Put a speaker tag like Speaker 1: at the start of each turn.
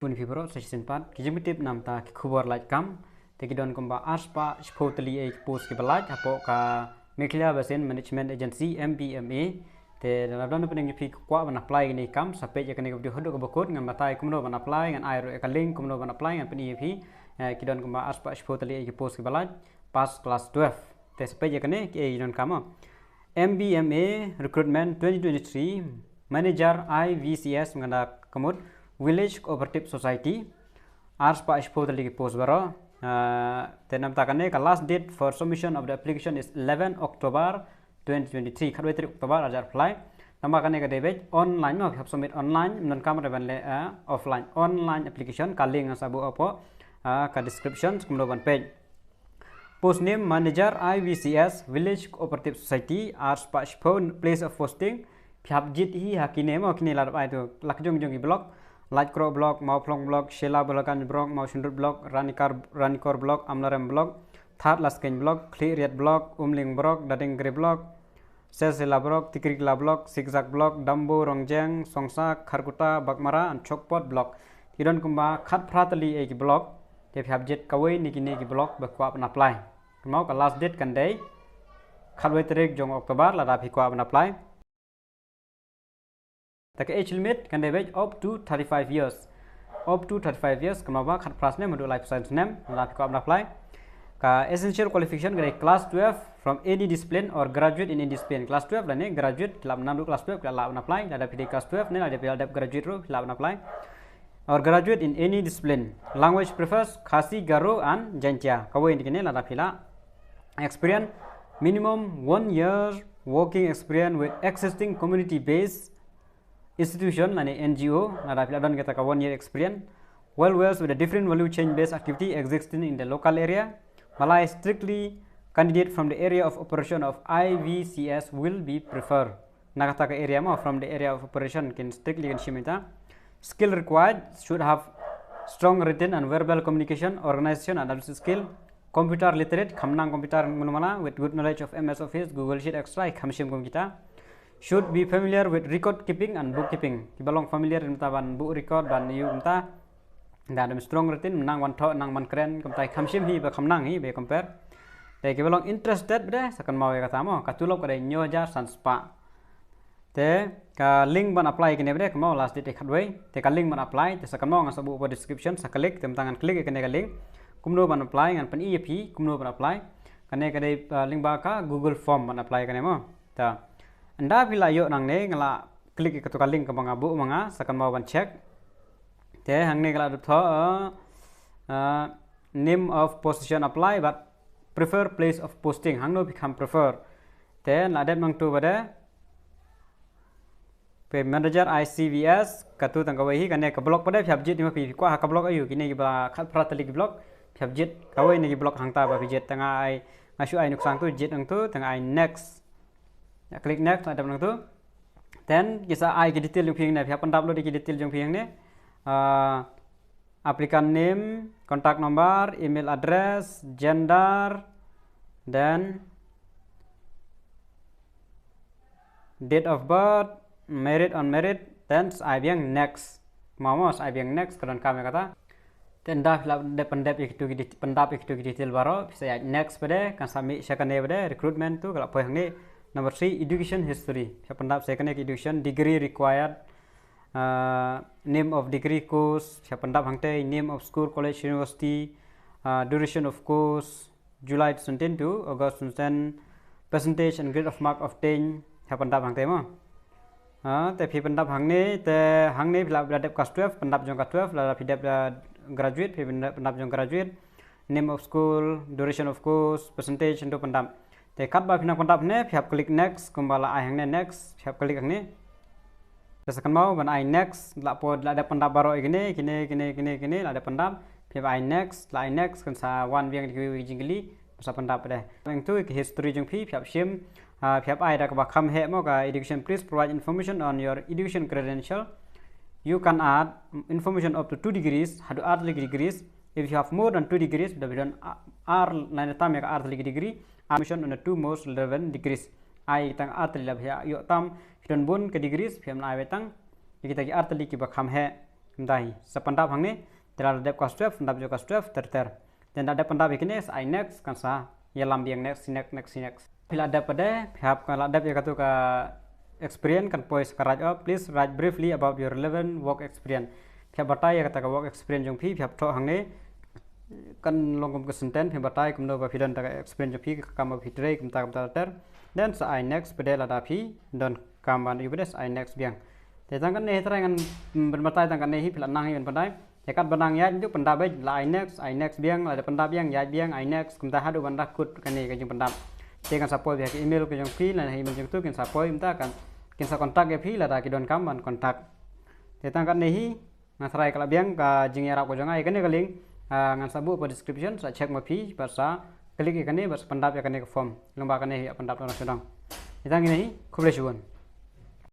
Speaker 1: Pun fibro section part kijimtip namta kubor like kam tekidon komba aspa spotally a post kibalaj apo ka Meklia Basin Management Agency MBMA te nadon pening pi kwa ban apply ni kam sape ya kene di hodok bokot ngan matai kumno ban apply ngan air ka link kumno ban apply ngan peni pi kidon komba aspa spotally a post kibalaj pas class 12 te sape ya kene ke idon kama MBMA Recruitment 2023 Manager IVCS nganda kamut Village Cooperative Society Ars pa spotally post baro tenam takane ka last date for submission of the application is 11 October 2023 khadwe 3 October ajar apply namakane ka debet online no have submit online nan kamera ban le offline online application ka link sabu apo ka description kumlo ban page post name manager IVCS Village Cooperative Society Ars pa place of posting phap jit hi hakine mo kini lar bai to lakjong jong blog Light Crow blog, Mauflong blog, Sheila Bulakan blog, Mausundut blog, Ranikor blog, Amlarem blog, Thad Lasken blog, Cleariat blog, Umling blog, Dading Grey blog, Sesela blog, Tikrikla blog, Zigzag blog, Dambo Rongjeng, Songsa, Kharkuta, Bakmara, and Chokpot blog. Tidon kumba khat pratali eki blog, te habjet kawai niki blog bakwa ban apply. Mau ka last date kan day, khatwai tarik jong Oktober la dapi kwa ban apply. The age limit can be up to 35 years. Up to 35 years, kenapa kat prasne menurut life science name, nanti kau apply. Ka essential qualification dari class 12 from any discipline or graduate in any discipline. Class 12 lah ni graduate, dalam nandu class 12 dalam apply. Ada pilih class 12 ni ada pilih graduate ru dalam apply. Or graduate in any discipline. Language prefers Khasi, Garo and Jantia. Kau ini kini ada pilih. Experience minimum 1 year working experience with existing community based institution like NGO, ada don kita ka 1 year experience, well with a different value chain based activity existing in the local area. Malay strictly candidate from the area of operation of IVCS will be preferred. Nakata ka area mo from the area of operation can strictly kan shimita. Skill required should have strong written and verbal communication, organization and analysis skill. Computer literate, kamnang computer munumana with good knowledge of MS Office, Google Sheet Extra, kamshim kum kita. Should be familiar with record keeping and bookkeeping. Kibalong familiar dengan taban book record dan you mta dan strong routine menang wan tho nang man keren kumtai khamsim hi ba khamnang hi be compare. Te kibalong interested bede sakan mau ya kata mo katulok kada nyoja sanspa. Te ka link ban apply kene bede mau last date khadway te ka link ban apply te sakan mau ngasabu po description sakalik tem tangan klik kene ka link kumno ban apply ngan pen EAP kumno ban apply kane kade link ba ka Google form ban apply kene mo ta anda bila yuk nang ne ngala klik ke tukar link ke banga bu manga sakan mau ban check te hang ne ngala tho name of position apply but prefer place of posting hang no become prefer te la det mang tu bade pe manager ICVS katu tang kawai hi kane ka blog bade phap jit ni ma pi kwa ka blog ayu kini ba khat pratali ki blog phap jit kawai ni ki blog hang ta ba pi jit tanga ai ngasu ai nuk sang tu jit ang tu tanga ai next. Ya, klik next ada bang tu. Then kisah ai ke detail yang piang ni, pihak pendap lo di detail yang piang ni. Applicant name, contact number, email address, gender, then date of birth, married unmarried, then ai biang next. Mau ai biang next kedan kami kata. Then dah de pendap itu detail baru, bisa next pada kan sami second pada recruitment tu kalau poin ni. Number 3, education history. Siapa second education degree required, name of degree course. Siapa hangte name of school, college, university, duration of course, July 2010 to August 2010, percentage and grade of mark of 10. Siapa hangte mo. Tapi pendap hangne te hangne bila dap kelas 12, pendap jong kelas 12, la pidap graduate, pendap jong graduate, name of school, duration of course, percentage untuk pendap. Te kat ba pinang pendap ne phap klik next kumbala ai hang ne next phap klik hang ne tesakan mau ban ai next la po la ada pendap baro igene kini la ada pendap phap ai next kan sa wan biang di jingli sa pendap de yang tu history jong phi phap sim phap ai da ka ba kham he mo ka education please provide information on your education credential. You can add information up to 2 degrees hadu add degrees. If you have more than 2 degrees the bidon r line tam ya add degree admission on the 2 most relevant degrees. Ai tang artli la bhya yo tam hidon bun ke degrees phem na ai tang kita ki artli ki ba kham he mentahi sependap hang ni telah ada kelas 12 pendap juga kelas 12 ter dan ada pendap ini I next kan sah ya lambiang next bila ada pada pihak kalau ada ya katu ka experience kan pois karaj please write briefly about your relevant work experience pihak batai ya kata ka work experience jong pihak tho hang ni kan longkom ke senten pihak batai kumno ba fidan ta experience jong pihak kam ba fitre kum ta ter dan sa I next pada la dapi don kamban ibedes I next biang tangkan ne terangan berbatai tangkan ne hi pila nang hi bandai yakat benang ya itu pendap la I next biang ada pendap biang ya biang I next kum ta hadu bandak kut kan ni ka jong pendap dengan sapoi via email ke jong pi la hi jong tu kin sapoi minta kan kin sa kontak ya pi la da ki don kamban kontak tangkan ne hi ngasrai kala biang ka jing ya ra ko jong ai kan ne kaling ngan sabu po description sa check ma pi bahasa klik ikan ni bahasa pendap ya kan ni form lomba kan ni pendap orang sedang. Kita ini kublai